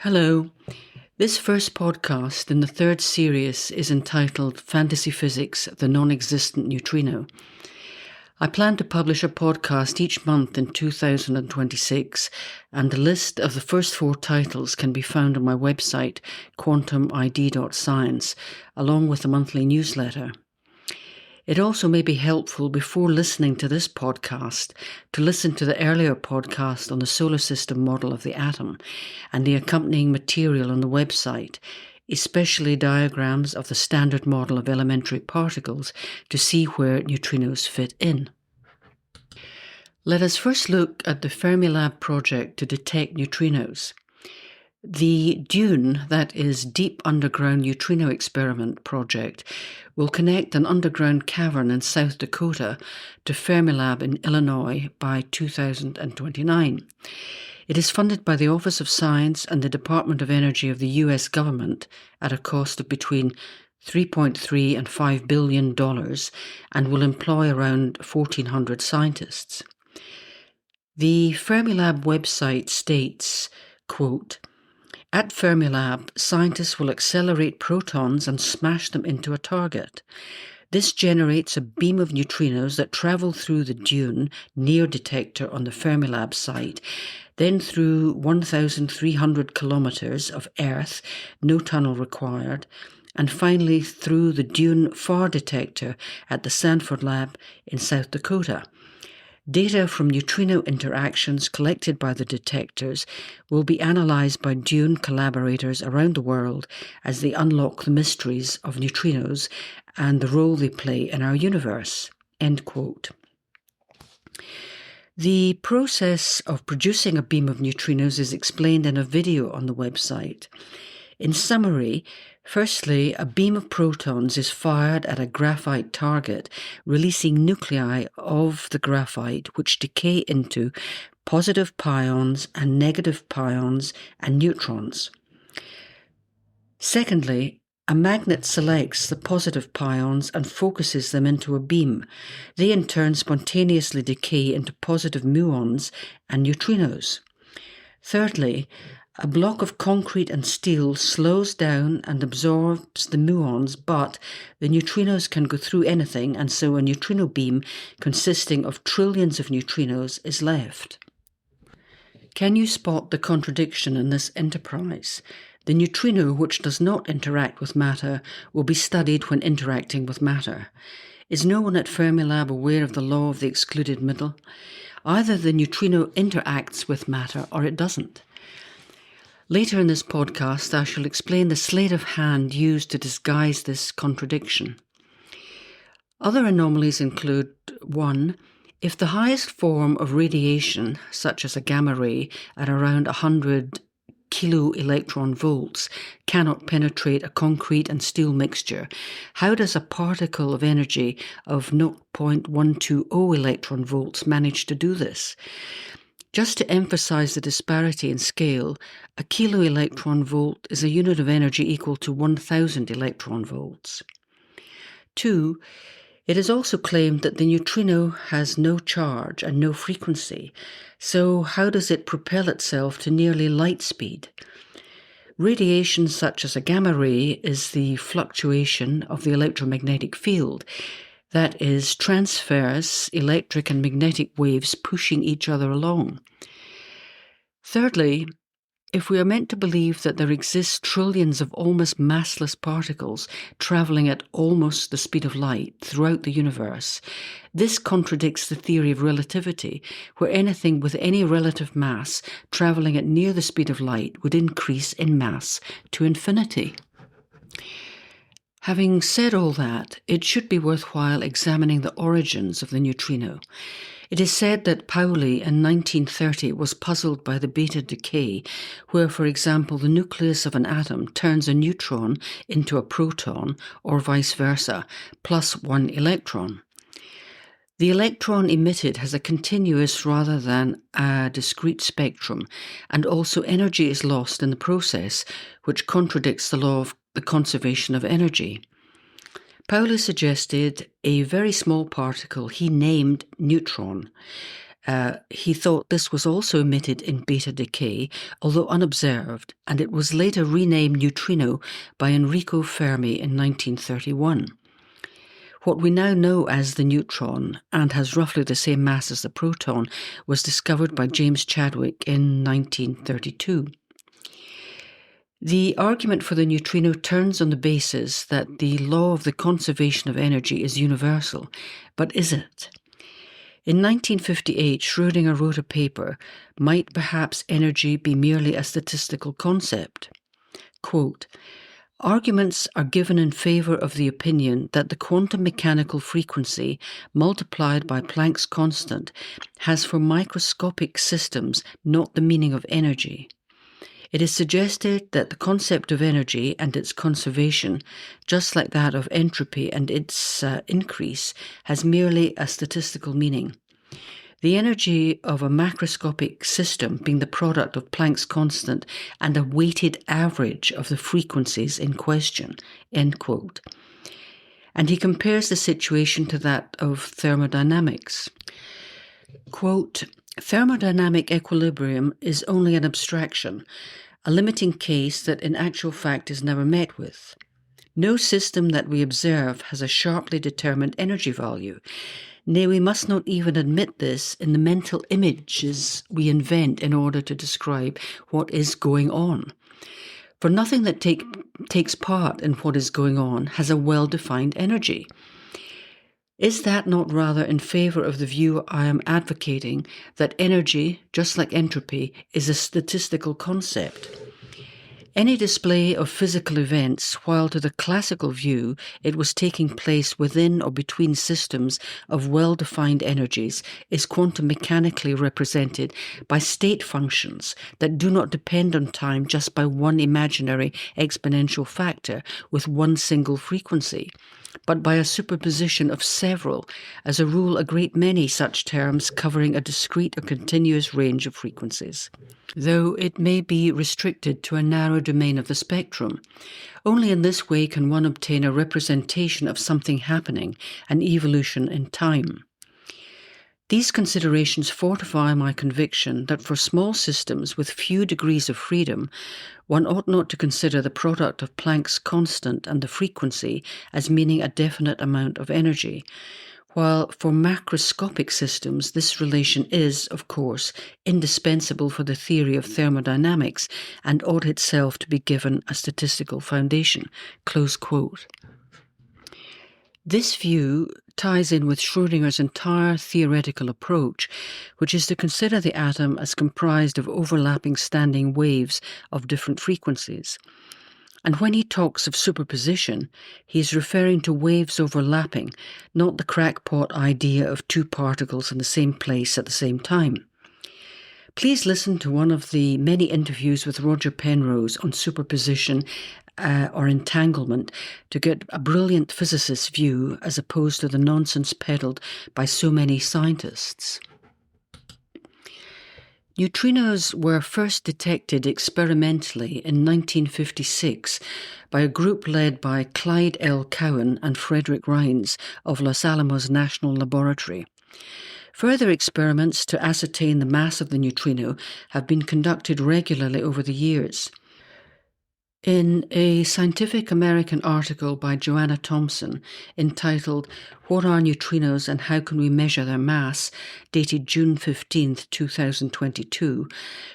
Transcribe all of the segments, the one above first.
Hello. This first podcast in the third series is entitled Fantasy Physics, the Non-Existent Neutrino. I plan to publish a podcast each month in 2026, and a list of the first four titles can be found on my website, quantumid.science, along with a monthly newsletter. It also may be helpful before listening to this podcast to listen to the earlier podcast on the solar system model of the atom and the accompanying material on the website, especially diagrams of the standard model of elementary particles to see where neutrinos fit in. Let us first look at the Fermilab project to detect neutrinos. The DUNE, that is Deep Underground Neutrino Experiment project, will connect an underground cavern in South Dakota to Fermilab in Illinois by 2029. It is funded by the Office of Science and the Department of Energy of the US government at a cost of between $3.3 and $5 billion and will employ around 1,400 scientists. The Fermilab website states, quote, "At Fermilab, scientists will accelerate protons and smash them into a target. This generates a beam of neutrinos that travel through the DUNE near detector on the Fermilab site, then through 1,300 kilometers of Earth, no tunnel required, and finally through the DUNE far detector at the Sanford Lab in South Dakota. Data from neutrino interactions collected by the detectors will be analysed by DUNE collaborators around the world as they unlock the mysteries of neutrinos and the role they play in our universe." End quote. The process of producing a beam of neutrinos is explained in a video on the website. In summary, firstly, a beam of protons is fired at a graphite target, releasing nuclei of the graphite which decay into positive pions and negative pions and neutrons. Secondly, a magnet selects the positive pions and focuses them into a beam. They in turn spontaneously decay into positive muons and neutrinos. Thirdly, a block of concrete and steel slows down and absorbs the muons, but the neutrinos can go through anything, and so a neutrino beam consisting of trillions of neutrinos is left. Can you spot the contradiction in this enterprise? The neutrino, which does not interact with matter, will be studied when interacting with matter. Is no one at Fermilab aware of the law of the excluded middle? Either the neutrino interacts with matter or it doesn't. Later in this podcast, I shall explain the sleight of hand used to disguise this contradiction. Other anomalies include 1. If the highest form of radiation, such as a gamma ray at around 100 kilo-electron volts, cannot penetrate a concrete and steel mixture, how does a particle of energy of 0.120 electron volts manage to do this? Just to emphasize the disparity in scale, a kilo-electron volt is a unit of energy equal to 1,000 electron volts. 2. It is also claimed that the neutrino has no charge and no frequency, so how does it propel itself to nearly light speed? Radiation such as a gamma ray is the fluctuation of the electromagnetic field, that is, transverse electric and magnetic waves pushing each other along. Thirdly, if we are meant to believe that there exist trillions of almost massless particles travelling at almost the speed of light throughout the universe, this contradicts the theory of relativity, where anything with any relative mass travelling at near the speed of light would increase in mass to infinity. Having said all that, it should be worthwhile examining the origins of the neutrino. It is said that Pauli in 1930 was puzzled by the beta decay, where, for example, the nucleus of an atom turns a neutron into a proton, or vice versa, plus one electron. The electron emitted has a continuous rather than a discrete spectrum, and also energy is lost in the process, which contradicts the law of the conservation of energy. Pauli suggested a very small particle he named neutron. He thought this was also emitted in beta decay, although unobserved, and it was later renamed neutrino by Enrico Fermi in 1931. What we now know as the neutron, and has roughly the same mass as the proton, was discovered by James Chadwick in 1932. The argument for the neutrino turns on the basis that the law of the conservation of energy is universal, but is it? In 1958, Schrödinger wrote a paper, "Might perhaps energy be merely a statistical concept?" Quote, "Arguments are given in favour of the opinion that the quantum mechanical frequency multiplied by Planck's constant has for microscopic systems not the meaning of energy. It is suggested that the concept of energy and its conservation, just like that of entropy and its increase, has merely a statistical meaning. The energy of a macroscopic system being the product of Planck's constant and a weighted average of the frequencies in question." End quote. And he compares the situation to that of thermodynamics. Quote, "Thermodynamic equilibrium is only an abstraction, a limiting case that in actual fact is never met with. No system that we observe has a sharply determined energy value. Nay, we must not even admit this in the mental images we invent in order to describe what is going on. For nothing that takes part in what is going on has a well-defined energy. Is that not rather in favour of the view I am advocating, that energy, just like entropy, is a statistical concept? Any display of physical events, while to the classical view it was taking place within or between systems of well-defined energies, is quantum mechanically represented by state functions that do not depend on time just by one imaginary exponential factor with one single frequency, but by a superposition of several, as a rule a great many such terms covering a discrete or continuous range of frequencies, though it may be restricted to a narrow domain of the spectrum. Only in this way can one obtain a representation of something happening, an evolution in time. These considerations fortify my conviction that for small systems with few degrees of freedom, one ought not to consider the product of Planck's constant and the frequency as meaning a definite amount of energy, while for macroscopic systems this relation is, of course, indispensable for the theory of thermodynamics and ought itself to be given a statistical foundation." Close quote. This view ties in with Schrödinger's entire theoretical approach, which is to consider the atom as comprised of overlapping standing waves of different frequencies. And when he talks of superposition, he is referring to waves overlapping, not the crackpot idea of two particles in the same place at the same time. Please listen to one of the many interviews with Roger Penrose on superposition or entanglement to get a brilliant physicist's view as opposed to the nonsense peddled by so many scientists. Neutrinos were first detected experimentally in 1956 by a group led by Clyde L. Cowan and Frederick Rines of Los Alamos National Laboratory. Further experiments to ascertain the mass of the neutrino have been conducted regularly over the years. In a Scientific American article by Joanna Thompson entitled "What are Neutrinos and How Can We Measure Their Mass?" dated June 15, 2022,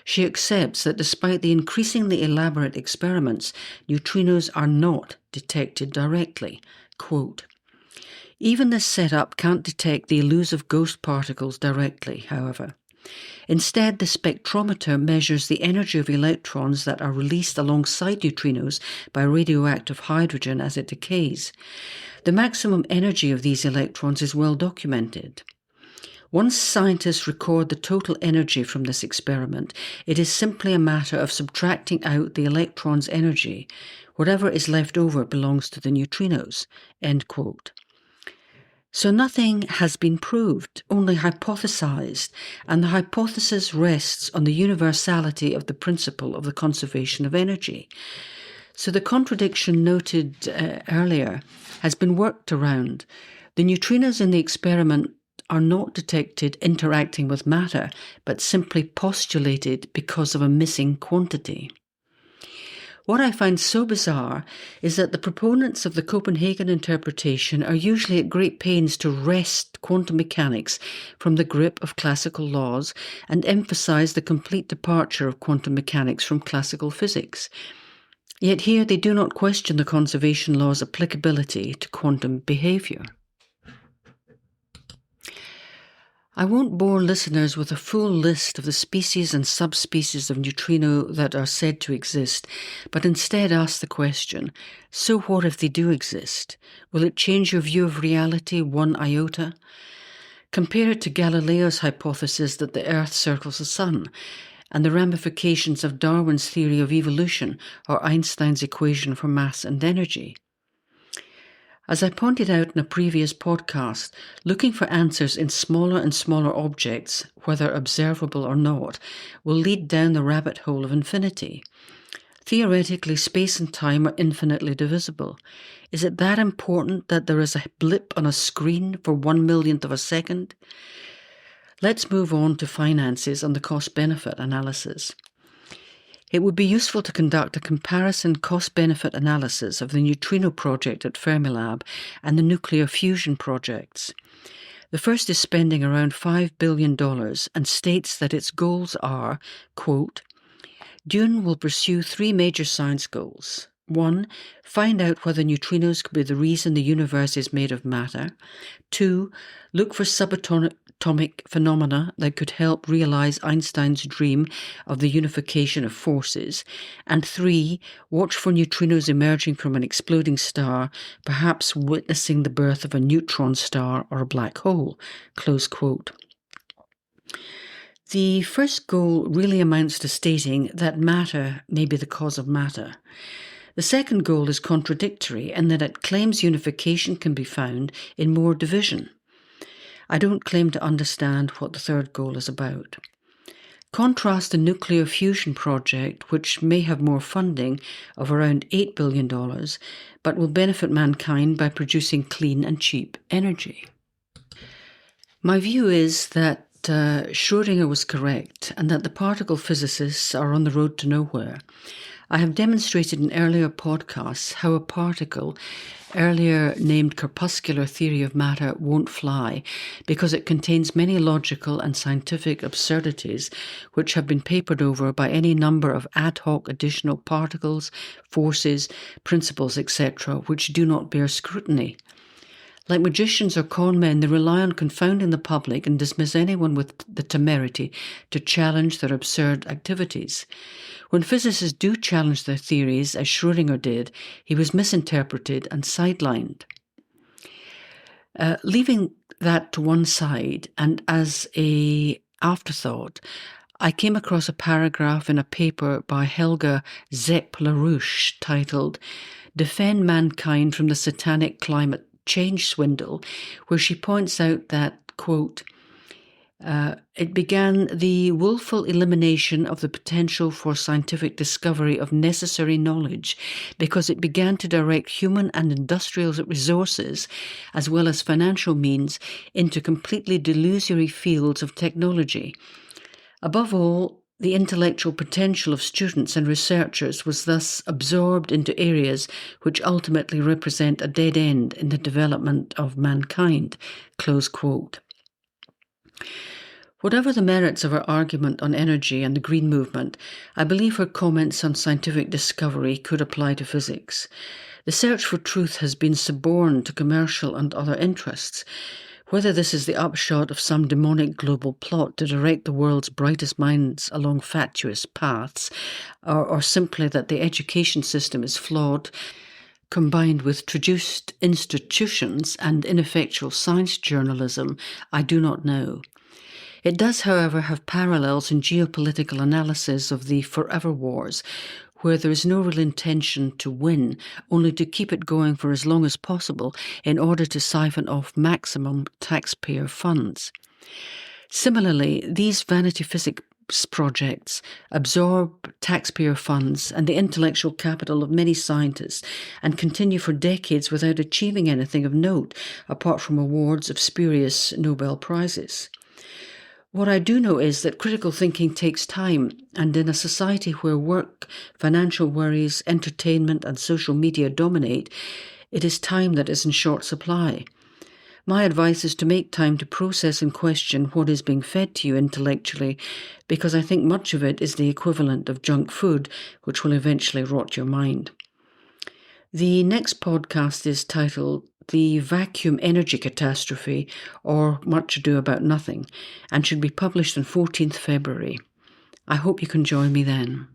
she accepts that despite the increasingly elaborate experiments, neutrinos are not detected directly. Quote, "Even this setup can't detect the elusive ghost particles directly, however. Instead, the spectrometer measures the energy of electrons that are released alongside neutrinos by radioactive hydrogen as it decays. The maximum energy of these electrons is well documented. Once scientists record the total energy from this experiment, it is simply a matter of subtracting out the electron's energy. Whatever is left over belongs to the neutrinos." End quote. So nothing has been proved, only hypothesized, and the hypothesis rests on the universality of the principle of the conservation of energy. So the contradiction noted earlier has been worked around. The neutrinos in the experiment are not detected interacting with matter, but simply postulated because of a missing quantity. What I find so bizarre is that the proponents of the Copenhagen interpretation are usually at great pains to wrest quantum mechanics from the grip of classical laws and emphasize the complete departure of quantum mechanics from classical physics. Yet here they do not question the conservation law's applicability to quantum behavior. I won't bore listeners with a full list of the species and subspecies of neutrino that are said to exist, but instead ask the question, so what if they do exist? Will it change your view of reality one iota? Compare it to Galileo's hypothesis that the Earth circles the Sun, and the ramifications of Darwin's theory of evolution or Einstein's equation for mass and energy. As I pointed out in a previous podcast, looking for answers in smaller and smaller objects, whether observable or not, will lead down the rabbit hole of infinity. Theoretically, space and time are infinitely divisible. Is it that important that there is a blip on a screen for 1/1,000,000th of a second? Let's move on to finances and the cost-benefit analysis. It would be useful to conduct a comparison cost-benefit analysis of the neutrino project at Fermilab and the nuclear fusion projects. The first is spending around $5 billion and states that its goals are, quote, Dune will pursue 3 major science goals. 1. Find out whether neutrinos could be the reason the universe is made of matter. 2. Look for subatomic phenomena that could help realize Einstein's dream of the unification of forces. And 3. Watch for neutrinos emerging from an exploding star, perhaps witnessing the birth of a neutron star or a black hole. Close quote. The first goal really amounts to stating that matter may be the cause of matter. The second goal is contradictory in that it claims unification can be found in more division. I don't claim to understand what the third goal is about. Contrast the nuclear fusion project, which may have more funding of around $8 billion, but will benefit mankind by producing clean and cheap energy. My view is that Schrödinger was correct and that the particle physicists are on the road to nowhere. I have demonstrated in earlier podcasts how a particle, earlier named corpuscular theory of matter, won't fly because it contains many logical and scientific absurdities which have been papered over by any number of ad hoc additional particles, forces, principles, etc., which do not bear scrutiny. Like magicians or con men, they rely on confounding the public and dismiss anyone with the temerity to challenge their absurd activities. When physicists do challenge their theories, as Schrödinger did, he was misinterpreted and sidelined. Leaving that to one side, and as an afterthought, I came across a paragraph in a paper by Helga Zepp-LaRouche titled "Defend Mankind from the Satanic Climate Change Swindle," where she points out that, quote, it began the willful elimination of the potential for scientific discovery of necessary knowledge because it began to direct human and industrial resources, as well as financial means, into completely delusory fields of technology. Above all, the intellectual potential of students and researchers was thus absorbed into areas which ultimately represent a dead end in the development of mankind. Close quote. Whatever the merits of her argument on energy and the Green Movement, I believe her comments on scientific discovery could apply to physics. The search for truth has been suborned to commercial and other interests. Whether this is the upshot of some demonic global plot to direct the world's brightest minds along fatuous paths, or simply that the education system is flawed, combined with traduced institutions and ineffectual science journalism, I do not know. It does, however, have parallels in geopolitical analysis of the forever wars, where there is no real intention to win, only to keep it going for as long as possible in order to siphon off maximum taxpayer funds. Similarly, these Vanity projects, absorb taxpayer funds and the intellectual capital of many scientists, and continue for decades without achieving anything of note apart from awards of spurious Nobel Prizes. What I do know is that critical thinking takes time, and in a society where work, financial worries, entertainment, and social media dominate, it is time that is in short supply. My advice is to make time to process and question what is being fed to you intellectually, because I think much of it is the equivalent of junk food, which will eventually rot your mind. The next podcast is titled The Vacuum Energy Catastrophe, or Much Ado About Nothing, and should be published on 14th February. I hope you can join me then.